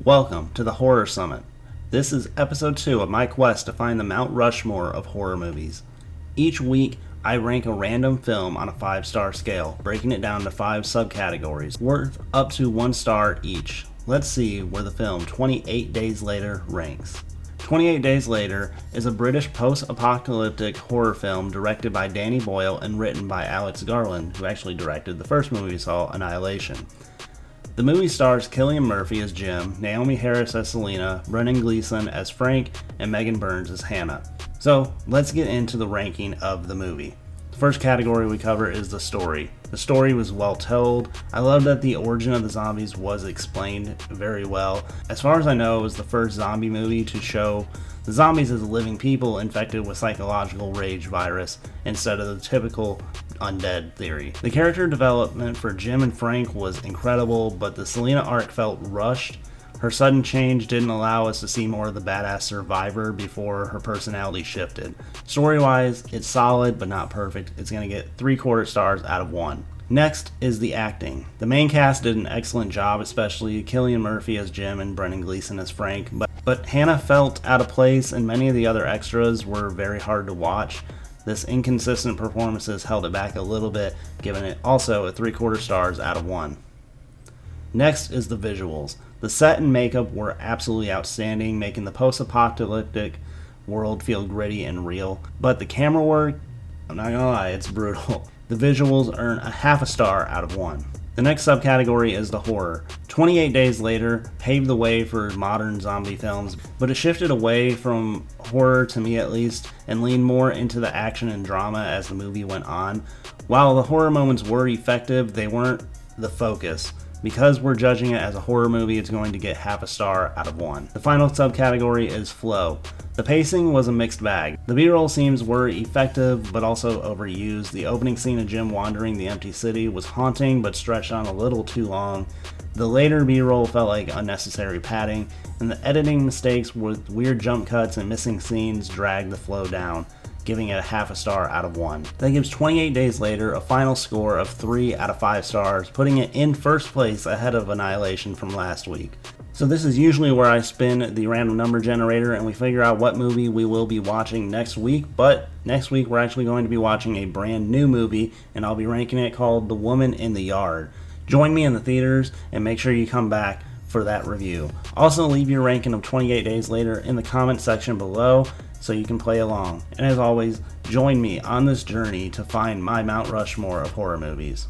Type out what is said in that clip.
Welcome to the Horror Summit. This is episode 2 of my quest to find the Mount Rushmore of horror movies. Each week, I rank a random film on a 5-star scale, breaking it down to 5 subcategories, worth up to 1 star each. Let's see where the film 28 Days Later ranks. 28 Days Later is a British post-apocalyptic horror film directed by Danny Boyle and written by Alex Garland, who actually directed the first movie we saw, Annihilation. The movie stars Cillian Murphy as Jim, Naomi Harris as Selena, Brendan Gleeson as Frank, and Megan Burns as Hannah. So, let's get into the ranking of the movie. The first category we cover is the story. The story was well told. I love that the origin of the zombies was explained very well. As far as I know, it was the first zombie movie to show the zombies as living people infected with psychological rage virus instead of the typical undead theory. The character development for Jim and Frank was incredible, but the Selena arc felt rushed. Her sudden change didn't allow us to see more of the badass survivor before her personality shifted. Story-wise, it's solid but not perfect. It's going to get 3/4 stars out of 1. Next is the acting. The main cast did an excellent job, especially Cillian Murphy as Jim and Brendan Gleeson as Frank, but Hannah felt out of place and many of the other extras were very hard to watch. This inconsistent performances held it back a little bit, giving it also a 3/4 stars out of 1. Next is the visuals. The set and makeup were absolutely outstanding, making the post-apocalyptic world feel gritty and real. But the camera work, I'm not gonna lie, it's brutal. The visuals earn a 1/2 star out of 1. The next subcategory is the horror. 28 Days Later paved the way for modern zombie films, but it shifted away from horror, to me at least, and leaned more into the action and drama as the movie went on. While the horror moments were effective, they weren't the focus. Because we're judging it as a horror movie, it's going to get 1/2 star out of 1. The final subcategory is flow. The pacing was a mixed bag. The B-roll scenes were effective, but also overused. The opening scene of Jim wandering the empty city was haunting, but stretched on a little too long. The later B-roll felt like unnecessary padding, and the editing mistakes with weird jump cuts and missing scenes dragged the flow down, giving it a 1/2 star out of 1. That gives 28 Days Later a final score of 3 out of 5 stars, putting it in first place ahead of Annihilation from last week. So this is usually where I spin the random number generator and we figure out what movie we will be watching next week, but next week we're actually going to be watching a brand new movie, and I'll be ranking it, called The Woman in the Yard. Join me in the theaters and make sure you come back for that review. Also, leave your ranking of 28 Days Later in the comment section below so you can play along. And as always, join me on this journey to find my Mount Rushmore of horror movies.